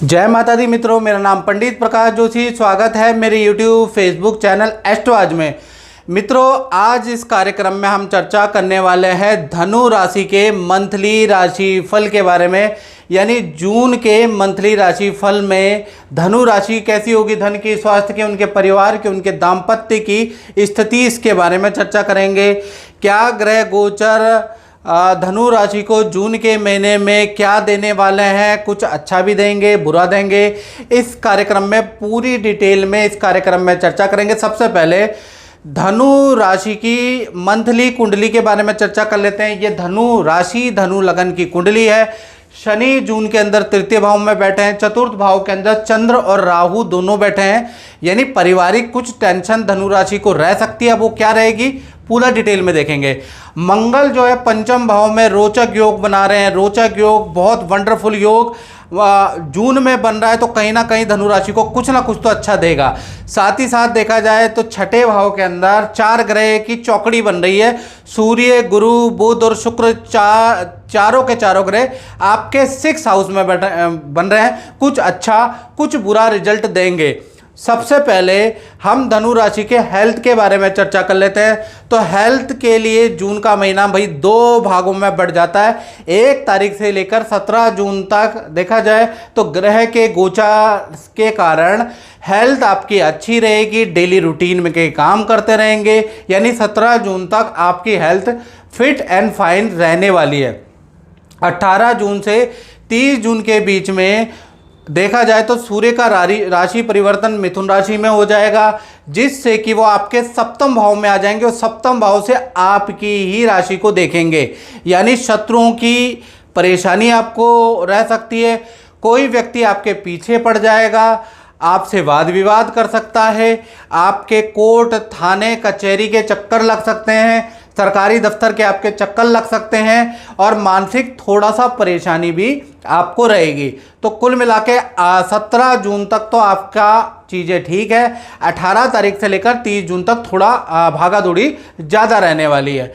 जय माता दी मित्रों, मेरा नाम पंडित प्रकाश जोशी। स्वागत है मेरे YouTube फेसबुक चैनल एस्ट्रोआज में। मित्रों, आज इस कार्यक्रम में हम चर्चा करने वाले हैं धनु राशि के मंथली राशि फल के बारे में। यानी जून के मंथली राशि फल में धनु राशि कैसी होगी, धन की, स्वास्थ्य की, उनके परिवार की, उनके दाम्पत्य की स्थिति, इसके बारे में चर्चा करेंगे। क्या ग्रह गोचर धनु राशि को जून के महीने में क्या देने वाले हैं, कुछ अच्छा भी देंगे, बुरा देंगे, इस कार्यक्रम में पूरी डिटेल में इस कार्यक्रम में चर्चा करेंगे। सबसे पहले धनु राशि की मंथली कुंडली के बारे में चर्चा कर लेते हैं। ये धनु राशि, धनु लगन की कुंडली है। शनि जून के अंदर तृतीय भाव में बैठे हैं, चतुर्थ भाव के अंदर चंद्र और राहु दोनों बैठे हैं। यानी पारिवारिक कुछ टेंशन धनु राशि को रह सकती है, वो क्या रहेगी पूरा डिटेल में देखेंगे। मंगल जो है पंचम भाव में रोचक योग बना रहे हैं। रोचक योग, बहुत वंडरफुल योग जून में बन रहा है, तो कहीं ना कहीं धनु राशि को कुछ ना कुछ तो अच्छा देगा। साथ ही साथ देखा जाए तो छठे भाव के अंदर चार ग्रह की चौकड़ी बन रही है। सूर्य, गुरु, बुध और शुक्र, चारों के चारों ग्रह आपके 6 हाउस में बन रहे हैं। कुछ अच्छा कुछ बुरा रिजल्ट देंगे। सबसे पहले हम धनु राशि के हेल्थ के बारे में चर्चा कर लेते हैं। तो हेल्थ के लिए जून का महीना भाई 2 भागों में बढ़ जाता है। 1 तारीख से लेकर 17 जून तक देखा जाए तो ग्रह के गोचार के कारण हेल्थ आपकी अच्छी रहेगी। डेली रूटीन में के काम करते रहेंगे। यानी 17 जून तक आपकी हेल्थ फिट एंड फाइन रहने वाली है। 18 जून से 30 जून के बीच में देखा जाए तो सूर्य का राशि परिवर्तन मिथुन राशि में हो जाएगा, जिससे कि वो आपके सप्तम भाव में आ जाएंगे और सप्तम भाव से आपकी ही राशि को देखेंगे। यानी शत्रुओं की परेशानी आपको रह सकती है। कोई व्यक्ति आपके पीछे पड़ जाएगा, आपसे वाद विवाद कर सकता है, आपके कोर्ट, थाने, कचहरी के चक्कर लग सकते हैं, सरकारी दफ्तर के आपके चक्कर लग सकते हैं और मानसिक थोड़ा सा परेशानी भी आपको रहेगी। तो कुल मिला के 17 जून तक तो आपका चीज़ें ठीक है। 18 तारीख से लेकर 30 जून तक थोड़ा भागा दौड़ी ज़्यादा रहने वाली है।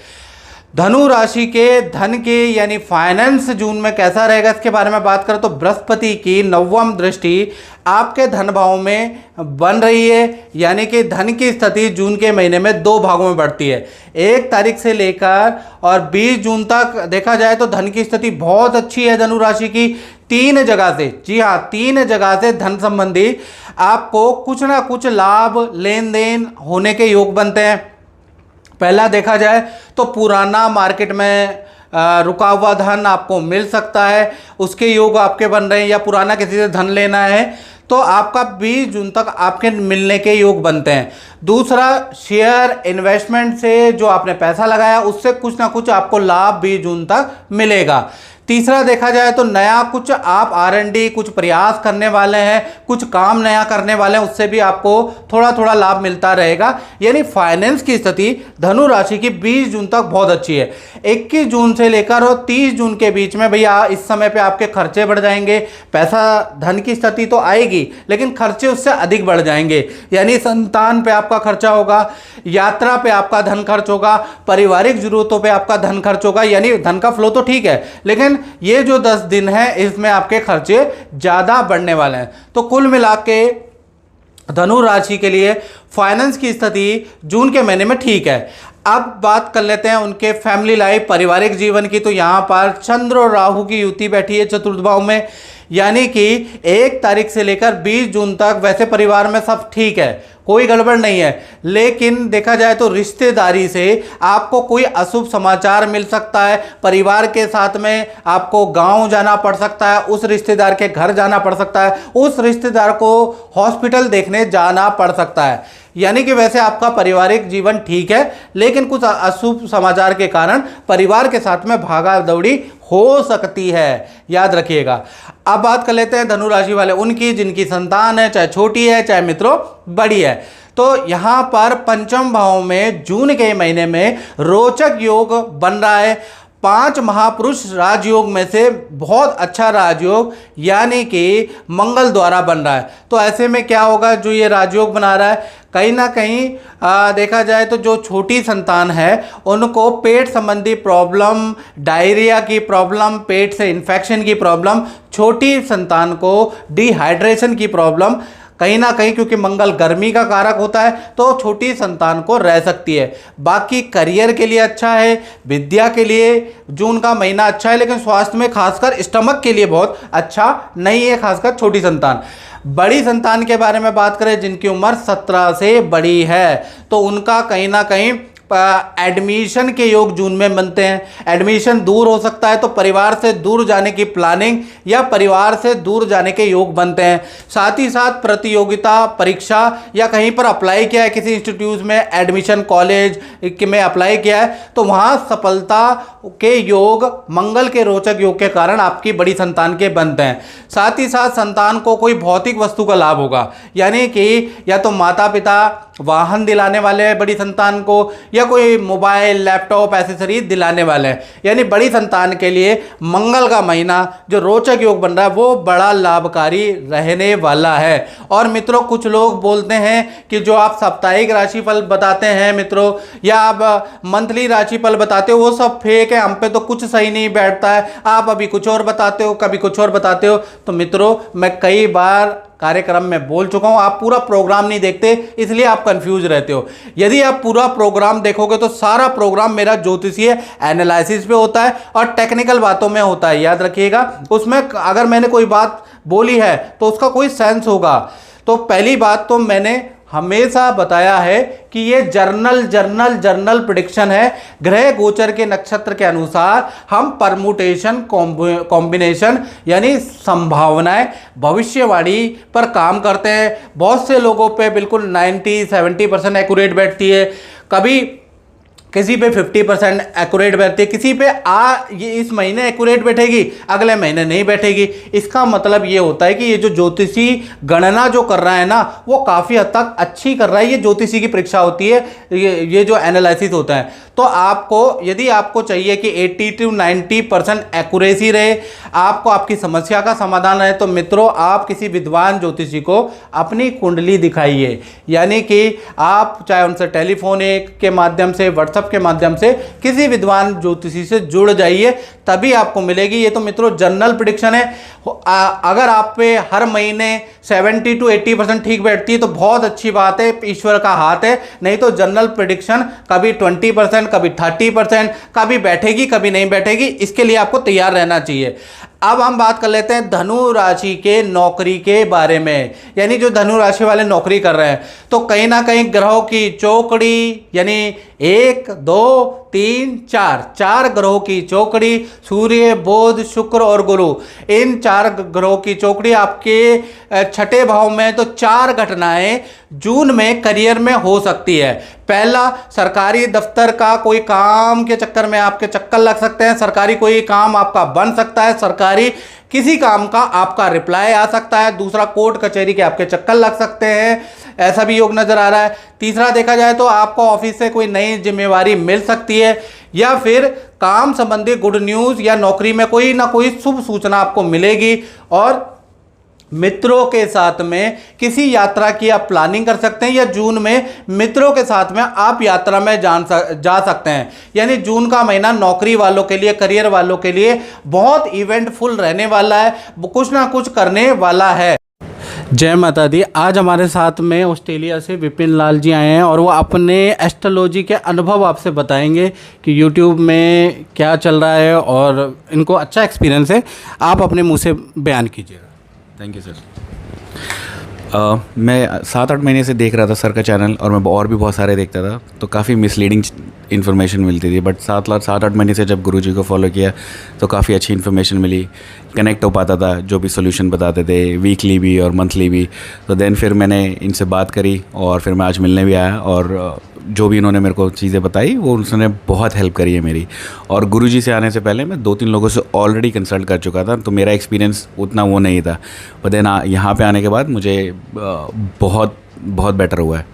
धनु राशि के धन के यानी फाइनेंस जून में कैसा रहेगा, इसके बारे में बात करें तो बृहस्पति की 9वीं दृष्टि आपके धन भाव में बन रही है। यानी कि धन की स्थिति जून के महीने में 2 भागों में बढ़ती है। 1 तारीख से लेकर और 20 जून तक देखा जाए तो धन की स्थिति बहुत अच्छी है धनु राशि की। 3 जगह से, जी हाँ, 3 जगह से धन संबंधी आपको कुछ ना कुछ लाभ, लेन देन होने के योग बनते हैं। पहला देखा जाए तो पुराना मार्केट में रुका हुआ धन आपको मिल सकता है, उसके योग आपके बन रहे हैं। या पुराना किसी से धन लेना है तो आपका 20 जून तक आपके मिलने के योग बनते हैं। दूसरा, शेयर इन्वेस्टमेंट से जो आपने पैसा लगाया उससे कुछ ना कुछ आपको लाभ 20 जून तक मिलेगा। तीसरा देखा जाए तो नया कुछ आप R&D कुछ प्रयास करने वाले हैं, कुछ काम नया करने वाले हैं, उससे भी आपको थोड़ा थोड़ा लाभ मिलता रहेगा। यानी फाइनेंस की स्थिति धनु राशि की 20 जून तक बहुत अच्छी है। 21 जून से लेकर और 30 जून के बीच में भैया इस समय पे आपके खर्चे बढ़ जाएंगे। पैसा, धन की स्थिति तो आएगी लेकिन खर्चे उससे अधिक बढ़ जाएंगे। यानी संतान पे आपका खर्चा होगा, यात्रा पे आपका धन खर्च होगा, पारिवारिक जरूरतों पे आपका धन खर्च होगा। यानी धन का फ्लो तो ठीक है, लेकिन ये जो 10 दिन है इसमें आपके खर्चे ज्यादा बढ़ने वाले हैं। तो कुल मिला के धनु राशि के लिए फाइनेंस की स्थिति जून के महीने में ठीक है। अब बात कर लेते हैं उनके फैमिली लाइफ, पारिवारिक जीवन की। तो यहां पर चंद्र और राहु की युति बैठी है चतुर्थ भाव में। यानी कि 1 तारीख से लेकर 20 जून तक वैसे परिवार में सब ठीक है, कोई गड़बड़ नहीं है। लेकिन देखा जाए तो रिश्तेदारी से आपको कोई अशुभ समाचार मिल सकता है। परिवार के साथ में आपको गांव जाना पड़ सकता है, उस रिश्तेदार के घर जाना पड़ सकता है, उस रिश्तेदार को हॉस्पिटल देखने जाना पड़ सकता है। यानी कि वैसे आपका पारिवारिक जीवन ठीक है, लेकिन कुछ अशुभ समाचार के कारण परिवार के साथ में भागा दौड़ी हो सकती है, याद रखिएगा। अब बात कर लेते हैं धनु राशि वाले उनकी, जिनकी संतान है, चाहे छोटी है चाहे मित्रों बड़ी है। तो यहां पर पंचम भाव में जून के महीने में रोचक योग बन रहा है। 5 महापुरुष राजयोग में से बहुत अच्छा राजयोग यानी कि मंगल द्वारा बन रहा है। तो ऐसे में क्या होगा, जो ये राजयोग बना रहा है, कहीं ना कहीं देखा जाए तो जो छोटी संतान है उनको पेट संबंधी प्रॉब्लम, डायरिया की प्रॉब्लम, पेट से इन्फेक्शन की प्रॉब्लम, छोटी संतान को डिहाइड्रेशन की प्रॉब्लम, कहीं ना कहीं क्योंकि मंगल गर्मी का कारक होता है तो छोटी संतान को रह सकती है। बाकी करियर के लिए अच्छा है, विद्या के लिए जून का महीना अच्छा है, लेकिन स्वास्थ्य में खासकर स्टमक के लिए बहुत अच्छा नहीं है, खासकर छोटी संतान। बड़ी संतान के बारे में बात करें, जिनकी उम्र 17 से बड़ी है, तो उनका कहीं ना कहीं एडमिशन के योग जून में बनते हैं। एडमिशन दूर हो सकता है तो परिवार से दूर जाने की प्लानिंग या परिवार से दूर जाने के योग बनते हैं। साथ ही साथ प्रतियोगिता परीक्षा या कहीं पर अप्लाई किया है, किसी इंस्टीट्यूट में एडमिशन, कॉलेज में अप्लाई किया है, तो वहाँ सफलता के योग मंगल के रोचक योग के कारण आपकी बड़ी संतान के बनते हैं। साथ ही साथ संतान को कोई भौतिक वस्तु का लाभ होगा, यानी कि या तो माता पिता वाहन दिलाने वाले हैं बड़ी संतान को, या कोई मोबाइल, लैपटॉप, एसेसरीज दिलाने वाले हैं। यानी बड़ी संतान के लिए मंगल का महीना जो रोचक योग बन रहा है वो बड़ा लाभकारी रहने वाला है। और मित्रों, कुछ लोग बोलते हैं कि जो आप साप्ताहिक राशिफल बताते हैं मित्रों, या आप मंथली राशिफल बताते हो, वो सब फेक है, हम पे तो कुछ सही नहीं बैठता है, आप अभी कुछ और बताते हो, कभी कुछ और बताते हो। तो मित्रों, मैं कई बार कार्यक्रम में बोल चुका हूं, आप पूरा प्रोग्राम नहीं देखते इसलिए आप कंफ्यूज रहते हो। यदि आप पूरा प्रोग्राम देखोगे तो सारा प्रोग्राम मेरा ज्योतिषीय एनालिसिस पे होता है और टेक्निकल बातों में होता है, याद रखिएगा। उसमें अगर मैंने कोई बात बोली है तो उसका कोई सेंस होगा। तो पहली बात तो मैंने हमेशा बताया है कि ये जर्नल प्रेडिक्शन है। ग्रह गोचर के नक्षत्र के अनुसार हम परमुटेशन, कॉम्बिनेशन यानी संभावनाएं, भविष्यवाणी पर काम करते हैं। बहुत से लोगों पे बिल्कुल 90-70% एक्यूरेट बैठती है, कभी किसी पे 50% एक्यूरेट बैठती है, किसी पे ये इस महीने एक्यूरेट बैठेगी, अगले महीने नहीं बैठेगी। इसका मतलब ये होता है कि ये जो ज्योतिषी गणना जो कर रहा है ना, वो काफ़ी हद तक अच्छी कर रहा है। ये ज्योतिषी की परीक्षा होती है, ये जो एनालिसिस होता है। तो आपको, यदि आपको चाहिए कि 80-90% एक्यूरेसी रहे, आपको आपकी समस्या का समाधान है, तो मित्रों आप किसी विद्वान ज्योतिषी को अपनी कुंडली दिखाइए। यानी कि आप चाहे उनसे टेलीफोनिक के माध्यम से, व्हाट्सएप के माध्यम से किसी विद्वान ज्योतिषी से जुड़ जाइए, तभी आपको मिलेगी। ये तो मित्रों जनरल प्रेडिक्शन है। अगर आप पे हर महीने 70-80% ठीक बैठती है तो बहुत अच्छी बात है, ईश्वर का हाथ है। नहीं तो जनरल प्रेडिक्शन कभी 20%, कभी 30%, कभी बैठेगी कभी नहीं बैठेगी। इसके लिए आपको तैयार रहना चाहिए। अब हम बात कर लेते हैं धनु राशि के नौकरी के बारे में। यानी जो धनु राशि वाले नौकरी कर रहे हैं, तो कहीं ना कहीं ग्रहों की चौकड़ी, यानी 1, 2, 3, 4 ग्रहों की चौकड़ी, सूर्य, बुध, शुक्र और गुरु, इन 4 ग्रहों की चौकड़ी आपके छठे भाव में। तो 4 घटनाएं जून में करियर में हो सकती है। पहला, सरकारी दफ्तर का कोई काम के चक्कर में आपके चक्कर लग सकते हैं, सरकारी कोई काम आपका बन सकता है, सरकारी किसी काम का आपका रिप्लाई आ सकता है। दूसरा, कोर्ट कचहरी के आपके चक्कर लग सकते हैं, ऐसा भी योग नजर आ रहा है। तीसरा, देखा जाए तो आपको ऑफिस से कोई नई जिम्मेवारी मिल सकती है, या फिर काम संबंधी गुड न्यूज़ या नौकरी में कोई ना कोई शुभ सूचना आपको मिलेगी। और मित्रों के साथ में किसी यात्रा की आप प्लानिंग कर सकते हैं, या जून में मित्रों के साथ में आप यात्रा में जा सकते हैं। यानी जून का महीना नौकरी वालों के लिए, करियर वालों के लिए बहुत इवेंटफुल रहने वाला है, कुछ ना कुछ करने वाला है। जय माता दी। आज हमारे साथ में ऑस्ट्रेलिया से विपिन लाल जी आए हैं और वो अपने एस्ट्रोलॉजी के अनुभव आपसे बताएंगे कि यूट्यूब में क्या चल रहा है और इनको अच्छा एक्सपीरियंस है। आप अपने मुंह से बयान कीजिएगा। Thank you sir. मैं 7-8 महीने से देख रहा था सर का चैनल, और मैं और भी बहुत सारे देखता था, तो काफ़ी मिसलीडिंग इन्फॉर्मेशन मिलती थी। बट 7-8 महीने से जब गुरुजी को फॉलो किया तो काफ़ी अच्छी इन्फॉर्मेशन मिली, कनेक्ट हो पाता था, जो भी सोल्यूशन बताते थे, वीकली भी और मंथली भी। तो देन फिर मैंने इनसे बात करी और फिर मैं आज मिलने भी आया, और जो भी इन्होंने मेरे को चीज़ें बताई वो उन्होंने बहुत हेल्प करी है मेरी। और गुरुजी से आने से पहले मैं 2-3 लोगों से ऑलरेडी कंसल्ट कर चुका था, तो मेरा एक्सपीरियंस उतना वो नहीं था। पर देन यहाँ पे आने के बाद मुझे बहुत बेटर हुआ है।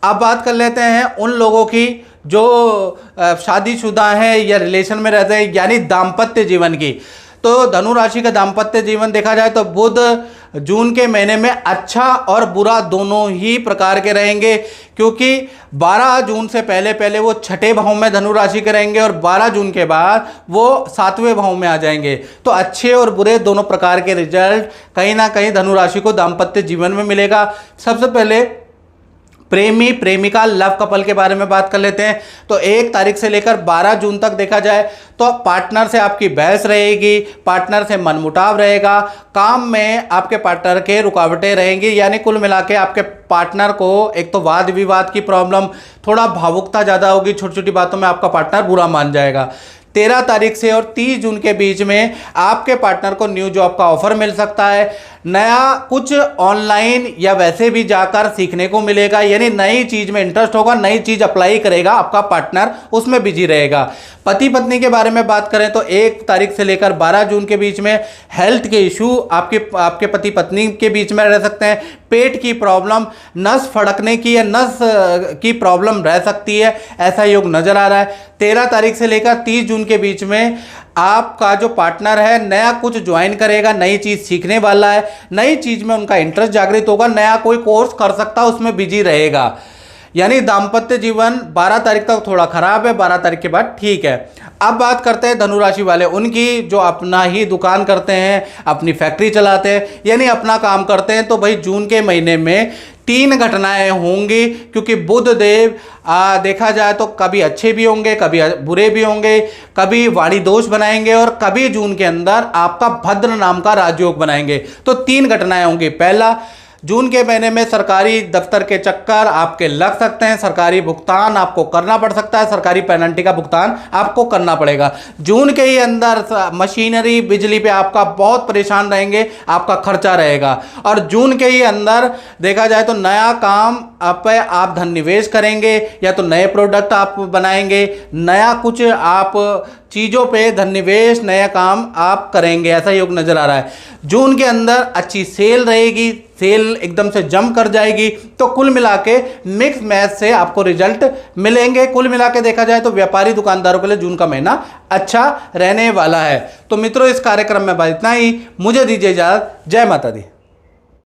अब बात कर लेते हैं उन लोगों की जो शादीशुदा हैं या रिलेशन में रहते हैं, यानी दाम्पत्य जीवन की। तो धनु राशि का दाम्पत्य जीवन देखा जाए तो बुध जून के महीने में अच्छा और बुरा दोनों ही प्रकार के रहेंगे, क्योंकि 12 जून से पहले पहले वो छठे भाव में धनु राशि के रहेंगे और 12 जून के बाद वो 7वें भाव में आ जाएंगे। तो अच्छे और बुरे दोनों प्रकार के रिजल्ट कहीं ना कहीं धनु राशि को दाम्पत्य जीवन में मिलेगा। सबसे पहले प्रेमी प्रेमिका लव कपल के बारे में बात कर लेते हैं। तो 1 तारीख से लेकर 12 जून तक देखा जाए तो पार्टनर से आपकी बहस रहेगी, पार्टनर से मनमुटाव रहेगा, काम में आपके पार्टनर के रुकावटें रहेंगी, यानी कुल मिला के आपके पार्टनर को एक तो वाद विवाद की प्रॉब्लम, थोड़ा भावुकता ज़्यादा होगी, छोटी छोटी बातों में आपका पार्टनर बुरा मान जाएगा। 13 तारीख से और 30 जून के बीच में आपके पार्टनर को न्यू जॉब का ऑफर मिल सकता है, नया कुछ ऑनलाइन या वैसे भी जाकर सीखने को मिलेगा, यानी नई चीज़ में इंटरेस्ट होगा, नई चीज़ अप्लाई करेगा आपका पार्टनर, उसमें बिजी रहेगा। पति पत्नी के बारे में बात करें तो 1 तारीख से लेकर 12 जून के बीच में हेल्थ के इशू आपके पति पत्नी के बीच में रह सकते हैं। पेट की प्रॉब्लम, नस फड़कने की या नस की प्रॉब्लम रह सकती है, ऐसा योग नज़र आ रहा है। 13 तारीख से लेकर 30 जून के बीच में आपका जो पार्टनर है नया कुछ ज्वाइन करेगा, नई चीज़ सीखने वाला है, नई चीज़ में उनका इंटरेस्ट जागृत होगा, नया कोई कोर्स कर सकता है, उसमें बिजी रहेगा। यानी दाम्पत्य जीवन 12 तारीख तक थोड़ा खराब है, 12 तारीख के बाद ठीक है। अब बात करते हैं धनु राशि वाले उनकी, जो अपना ही दुकान करते हैं, अपनी फैक्ट्री चलाते हैं, यानी अपना काम करते हैं। तो भाई जून के महीने में 3 घटनाएं होंगी, क्योंकि बुध देव देखा जाए तो कभी अच्छे भी होंगे, कभी बुरे भी होंगे, कभी वाणी दोष बनाएंगे और कभी जून के अंदर आपका भद्र नाम का राजयोग बनाएंगे। तो 3 घटनाएं होंगी। पहला, जून के महीने में सरकारी दफ्तर के चक्कर आपके लग सकते हैं, सरकारी भुगतान आपको करना पड़ सकता है, सरकारी पेनल्टी का भुगतान आपको करना पड़ेगा। जून के ही अंदर मशीनरी बिजली पे आपका बहुत परेशान रहेंगे, आपका खर्चा रहेगा। और जून के ही अंदर देखा जाए तो नया काम आप धन निवेश करेंगे, या तो नए प्रोडक्ट आप बनाएंगे, नया कुछ आप चीज़ों पे धन निवेश, नया काम आप करेंगे, ऐसा योग नज़र आ रहा है। जून के अंदर अच्छी सेल रहेगी, सेल एकदम से जम कर जाएगी। तो कुल मिला के मिक्स मैच से आपको रिजल्ट मिलेंगे। कुल मिला के देखा जाए तो व्यापारी दुकानदारों के लिए जून का महीना अच्छा रहने वाला है। तो मित्रों, इस कार्यक्रम में बस इतना ही। मुझे दीजिए इजाज़त। जय माता दी।